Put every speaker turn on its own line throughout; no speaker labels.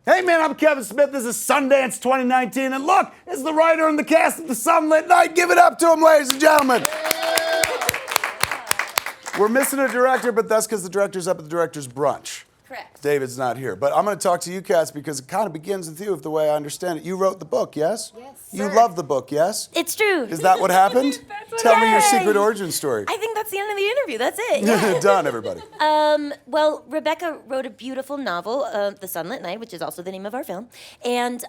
Hey man, I'm Kevin Smith. This is Sundance 2019, and look, it's the writer and the cast of the Sunlit night. Give it up to him, ladies and gentlemen. We're missing a director, but that's because the director's up at the director's brunch.
Correct.
David's not here. But I'm going to talk to you cats because it kind of begins with you, if the way I understand it. You wrote the book, yes?
Yes,
You
sir.
love the book, yes?
It's true.
Is that what happened? Tell me your secret origin story.
I think that's the end of the interview. That's it. Yeah.
Done, everybody.
Well, Rebecca wrote a beautiful novel, The Sunlit Night, which is also the name of our film. And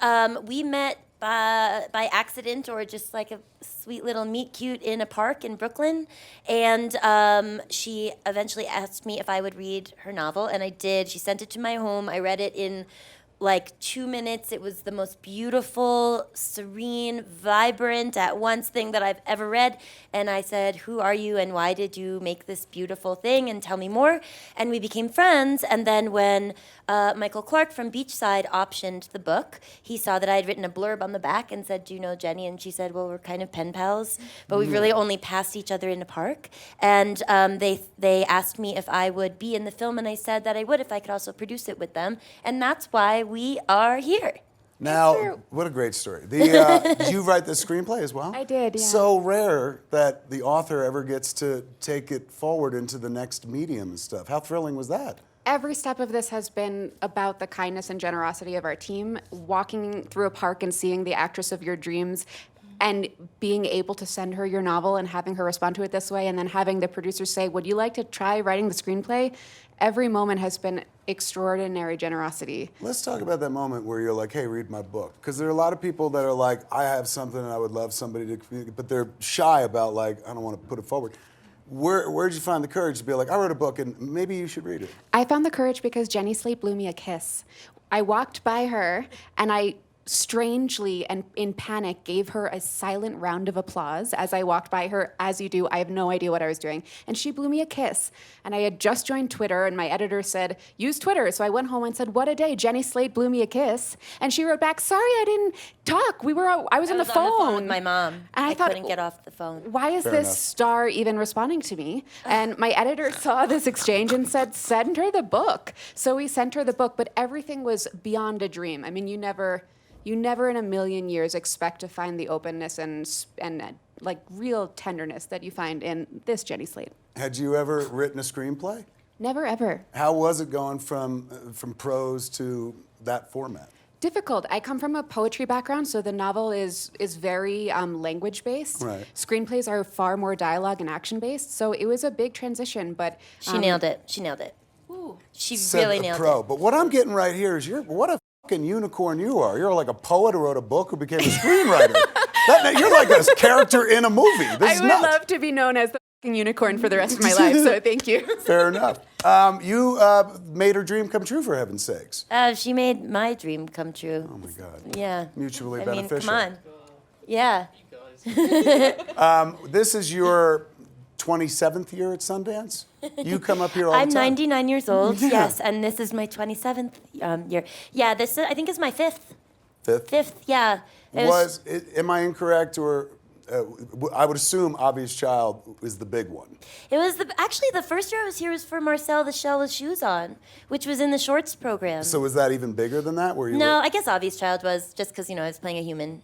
we met by accident or just like a sweet little meet cute in a park in Brooklyn. And she eventually asked me if I would read her novel, and I did. She sent it to my home. I read it in like 2 minutes. It was the most beautiful, serene, vibrant, at once thing that I've ever read. And I said, who are you and why did you make this beautiful thing, and tell me more? And we became friends. And then when Michael Clark from Beachside optioned the book, he saw that I had written a blurb on the back and said, do you know Jenny? And she said, well, we're kind of pen pals, but we really only passed each other in a park. And they asked me if I would be in the film, and I said that I would if I could also produce it with them. And that's why we are here.
Now, what a great story. Did you write the screenplay as well?
I did, yeah.
So rare that the author ever gets to take it forward into the next medium and stuff. How thrilling was that?
Every step of this has been about the kindness and generosity of our team. Walking through a park and seeing the actress of your dreams and being able to send her your novel and having her respond to it this way, and then having the producers say, would you like to try writing the screenplay? Every moment has been extraordinary generosity.
Let's talk about that moment where you're like, hey, read my book. Because there are a lot of people that are like, I have something and I would love somebody to communicate, but they're shy about like, I don't want to put it forward. Where'd you find the courage to be like, I wrote a book and maybe you should read it?
I found the courage because Jenny Slate blew me a kiss. I walked by her and I strangely and in panic gave her a silent round of applause as I walked by her. As you do, I have no idea what I was doing. And she blew me a kiss. And I had just joined Twitter, and my editor said, use Twitter. So I went home and said, what a day, Jenny Slate blew me a kiss. And she wrote back, sorry, I didn't talk. I was on the phone
with my mom.
And I
thought,
thought,
couldn't get off the phone.
why is this star even responding to me? And my editor saw this exchange and said, send her the book. So we sent her the book, but everything was beyond a dream. I mean, you never in a million years expect to find the openness and like real tenderness that you find in this Jenny Slate.
Had you ever written a screenplay?
Never, ever.
How was it going from prose to that format?
Difficult. I come from a poetry background, so the novel is very language-based.
Right.
Screenplays are far more dialogue and action-based, so it was a big transition, but...
She nailed it. She nailed it.
Ooh.
She
Said
really
a
nailed
pro.
it.
But what I'm getting right here is what a fucking unicorn you are. You're like a poet who wrote a book who became a screenwriter. You're like a character in a movie. This is
I would
nuts.
love to be known as the fucking unicorn for the rest of my life, so thank you.
Fair enough. You made her dream come true, for heaven's sakes.
She made my dream come true.
Oh my God.
Yeah.
Mutually
I mean,
beneficial.
come on. Yeah.
This is your 27th year at Sundance? You come up here all
I'm
the time.
99 years old,
Yeah.
yes, and this is my 27th year. Yeah, this I think is my fifth.
Fifth?
Fifth, yeah.
Am I incorrect, or I would assume Obvious Child is the big one?
It was actually the first year I was here was for Marcel the Shell with Shoes On, which was in the shorts program.
So was that even bigger than that?
No, I guess Obvious Child was just because I was playing a human,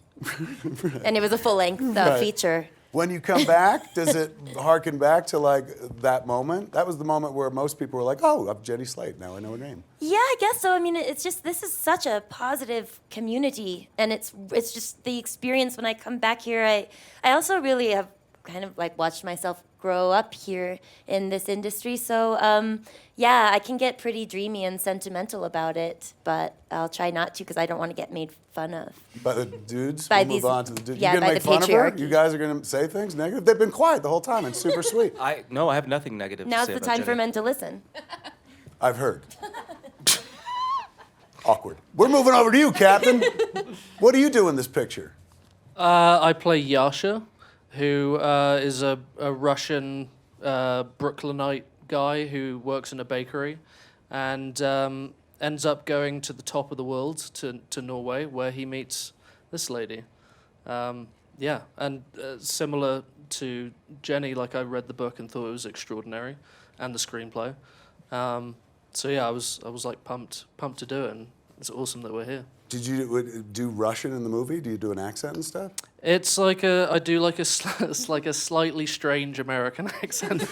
and it was a full length feature.
When you come back, does it harken back to like that moment? That was the moment where most people were like, "Oh, I'm Jenny Slate. Now I know her name."
Yeah, I guess so. I mean, it's just this is such a positive community, and it's just the experience when I come back here. I also really have kind of like watched myself grow up here in this industry. So yeah, I can get pretty dreamy and sentimental about it, but I'll try not to because I don't want to get made fun of.
By the dudes?
By
we'll move on to the dudes.
Yeah,
you gonna
by
make
the
fun of her?
patriarchy.
You guys are gonna say things negative? They've been quiet the whole time and super sweet.
No, I have nothing negative
Now's
to say
the
about
time
Jenny.
for men to listen.
I've heard. Awkward. We're moving over to you, Captain. What do you do in this picture?
I play Yasha, who is a Russian Brooklynite guy who works in a bakery and ends up going to the top of the world, to Norway, where he meets this lady. Yeah, and similar to Jenny, like I read the book and thought it was extraordinary, and the screenplay. So yeah, I was like pumped to do it, and it's awesome that we're here.
Did you do Russian in the movie? Do you do an accent and stuff?
It's like I do like it's like a slightly strange American accent,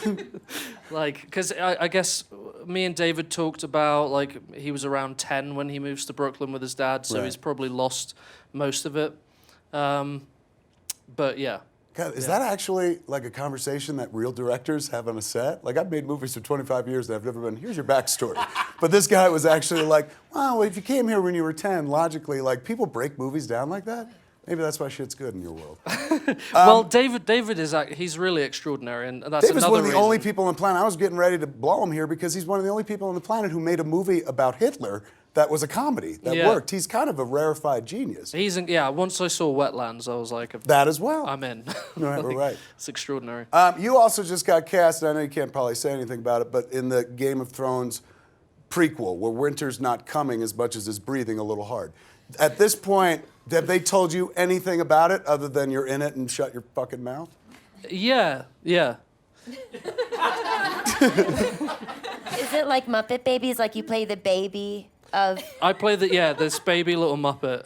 like because I guess me and David talked about like he was around 10 when he moves to Brooklyn with his dad, so
Right.
he's probably lost most of it. But yeah.
God, is that actually like a conversation that real directors have on a set? Like I've made movies for 25 years and I've never been, here's your backstory. But this guy was actually like, wow, if you came here when you were 10, logically, like people break movies down like that? Maybe that's why shit's good in your world.
Well, David is he's really extraordinary, and that's
David's
another
one of the
reason.
only people on the planet. I was getting ready to blow him here because he's one of the only people on the planet who made a movie about Hitler that was a comedy that
Yeah.
worked. He's kind of a rarefied genius.
Once I saw Wetlands, I was like,
That as well.
I'm in.
Right,
Like,
right.
It's extraordinary.
You also just got cast, and I know you can't probably say anything about it, but in the Game of Thrones prequel, where winter's not coming as much as it's breathing a little hard. At this point, have they told you anything about it other than you're in it and shut your fucking mouth?
Yeah.
Is it like Muppet Babies? Like you play the baby of.
I play this baby little Muppet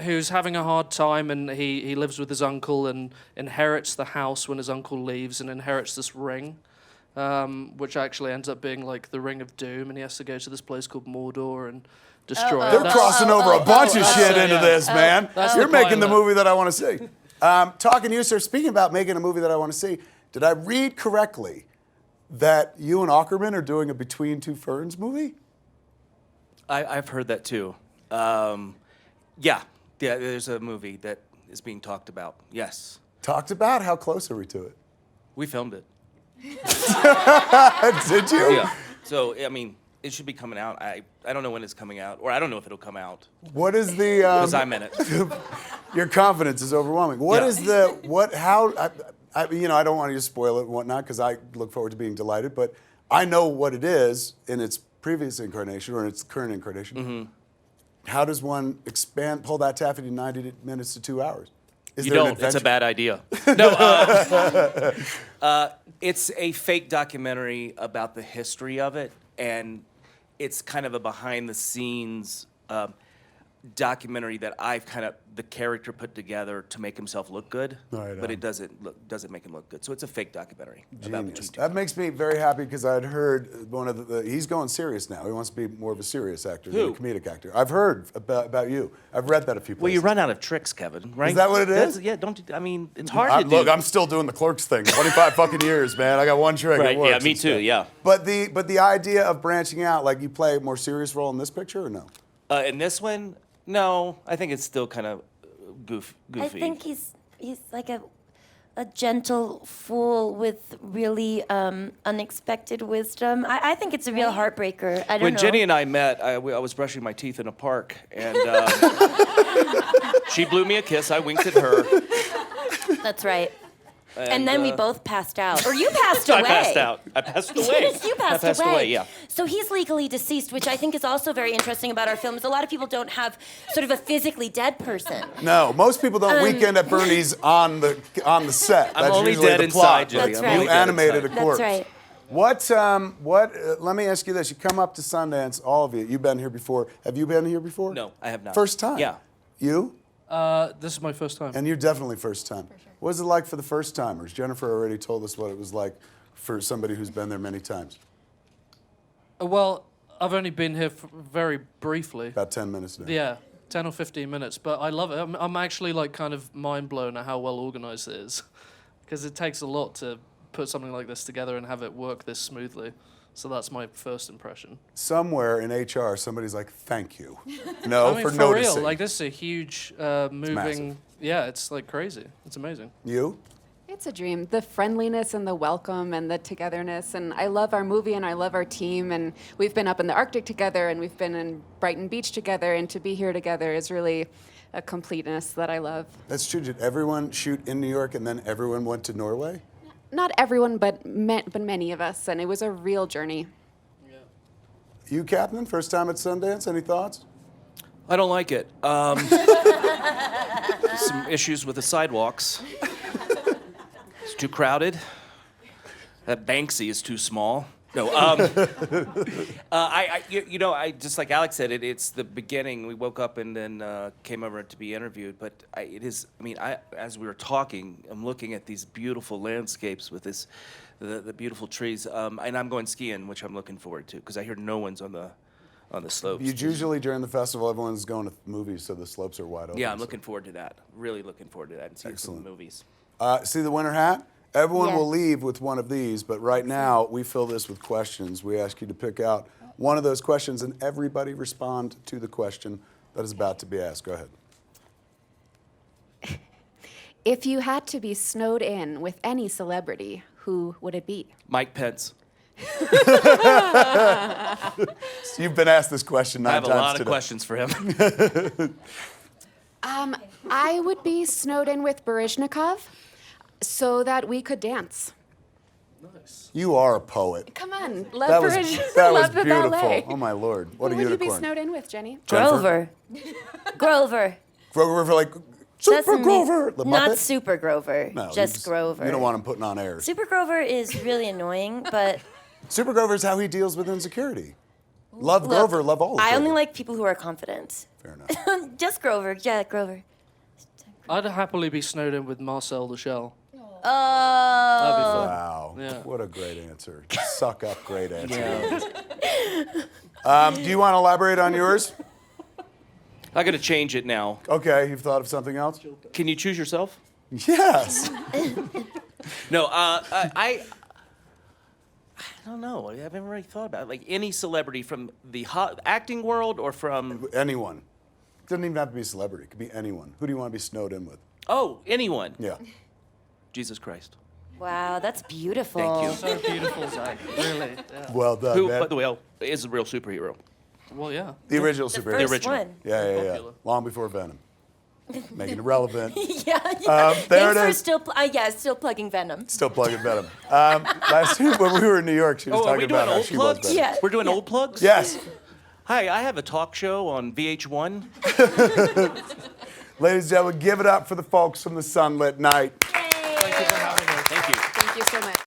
who's having a hard time, and he lives with his uncle and inherits the house when his uncle leaves, and inherits this ring, which actually ends up being like the Ring of Doom, and he has to go to this place called Mordor and destroy it.
They're
That's-
crossing over a bunch of shit into
yeah.
this, man.
That's
You're
the
making the
pilot.
movie that I want to see. Talking to you, sir, speaking about making a movie that I want to see, did I read correctly that you and Ackerman are doing a Between Two Ferns movie?
I've heard that too. Yeah, there's a movie that is being talked about. Yes,
Talked about? How close are we to it?
we filmed it.
Did you?
Yeah. So I mean, it should be coming out. I don't know when it's coming out, or I don't know if it'll come out
What is the...
because I'm in it.
Your confidence is overwhelming. What
Yeah.
is the... What... How... I don't want you to spoil it and whatnot because I look forward to being delighted, but I know what it is in its previous incarnation or in its current incarnation.
Mm-hmm.
How does one pull that taffy to 90 minutes to 2 hours? Is
You
there an
don't. It's a
adventure?
bad idea. No, it's a fake documentary about the history of it, and it's kind of a behind-the-scenes documentary that the character put together to make himself look good,
Right
but
on.
it doesn't make him look good. So it's a fake documentary about Between
Genius.
Two.
That makes me very happy because I'd heard one of he's going serious now. He wants to be more of a serious actor than a
Who?
comedic actor. I've heard about you. I've read that a few places.
Well, you run out of tricks, Kevin. Right?
Is that what it is?
Yeah. Don't. I mean, it's hard to do.
Look, I'm still doing the Clerks thing. 25 fucking years, man. I got one trick.
Right,
It works
yeah, me
and
too,
stuff.
yeah.
But the idea of branching out, like you play a more serious role in this picture or no?
In this one, no. I think it's still kind of goofy.
I think he's like a gentle fool with really unexpected wisdom. I think it's a real heartbreaker. I don't
When
know.
Jenny and I met, I was brushing my teeth in a park, and she blew me a kiss. I winked at her.
That's right. And then we both passed out. Or you passed
I
away.
passed out. I passed away.
You passed
I passed away, yeah.
So he's legally deceased, which I think is also very interesting about our films. A lot of people don't have sort of a physically dead person.
No, most people don't weekend at Bernie's on the set.
I'm
That's
only
usually
dead
the plot.
inside, Jenny.
That's
I'm
right.
only
You
dead
animated
inside.
a corpse.
That's right.
Let me ask you this. You come up to Sundance, all of you. You've been here before. Have you been here before?
No, I have not.
First time?
Yeah.
You?
This is my first time.
And you're definitely first time. What was it like for the first timers? Jennifer already told us what it was like for somebody who's been there many times.
Well, I've only been here very briefly.
About 10 minutes now.
Yeah, 10 or 15 minutes, but I love it. I'm actually like kind of mind blown at how well organized it is, because it takes a lot to put something like this together and have it work this smoothly. So that's my first impression.
Somewhere in HR, somebody's like, "Thank you." No,
I mean,
for
for
noticing.
real, like this is a huge moving.
massive.
Yeah, it's like crazy. It's amazing.
You?
It's a dream. The friendliness and the welcome and the togetherness. And I love our movie and I love our team. And we've been up in the Arctic together and we've been in Brighton Beach together. And to be here together is really a completeness that I love.
That's true. Did everyone shoot in New York and then everyone went to Norway?
Not everyone, but many of us. And it was a real journey.
You, Captain, first time at Sundance. Any thoughts?
I don't like it. Some issues with the sidewalks. It's too crowded. That Banksy is too small. No, I just like Alex said, it's the beginning. We woke up and then came over to be interviewed. But as we were talking, I'm looking at these beautiful landscapes with the beautiful trees, and I'm going skiing, which I'm looking forward to because I hear no one's on the slopes.
Usually during the festival, everyone's going to movies, so the slopes are wide open.
Yeah, I'm looking forward to that. Really looking forward to that and seeing some
Excellent.
movies.
See the winter hat? Everyone
Yeah.
will leave with one of these, but right now we fill this with questions. We ask you to pick out one of those questions and everybody respond to the question that is about to be asked. Go ahead.
If you had to be snowed in with any celebrity, who would it be?
Mike Pence.
So you've been asked this question
I
nine
have a
times
lot
today.
of questions for him.
I would be snowed in with Baryshnikov so that we could dance.
Nice.
You are a poet.
Come on, love
That was
love
was
the
beautiful.
ballet.
Oh my lord, what
Who
a
would you be
unicorn.
snowed in with, Jenny?
Grover. Grover.
Grover for like
That's
Super
me.
Grover. The
Not
Muppet?
Super Grover.
No, you
just Grover.
You don't want him putting on airs.
Super Grover is really annoying, but
Super Grover is how he deals with insecurity. Love
look,
Grover, love all of
I only
Grover.
like people who are confident.
Fair enough.
Just Grover. Yeah, Grover.
I'd happily be snowed in with Marcel the Shell.
Oh.
That'd be fun.
Wow.
Yeah.
What a great answer. Suck up, great answer.
Yeah.
Do you want to elaborate on yours?
I'm going to change it now.
Okay, you've thought of something else?
Can you choose yourself?
Yes.
No, I don't know. I haven't really thought about it. Like any celebrity from the acting world or from...
Anyone. Doesn't even have to be a celebrity. It could be anyone. Who do you want to be snowed in with?
Oh, anyone.
Yeah.
Jesus Christ.
Wow, that's beautiful.
Thank you.
So beautiful, Zach. Really. Yeah.
Well done,
Who,
man.
by the way, is a real superhero.
Well, yeah.
The original
The
superhero.
first
original.
one.
Yeah.
Popular.
Long before Venom. Making it relevant.
Yeah.
There
Thanks
it
for
is.
still plugging Venom.
Still plugging Venom. Last year when we were in New York, she was
Oh, are
talking
we doing
about how
old
she was
plugs?
Venom.
Yeah.
We're doing old plugs?
Yes.
Hi, I have a talk show on VH1.
Ladies and gentlemen, give it up for the folks from the Sunlit Night.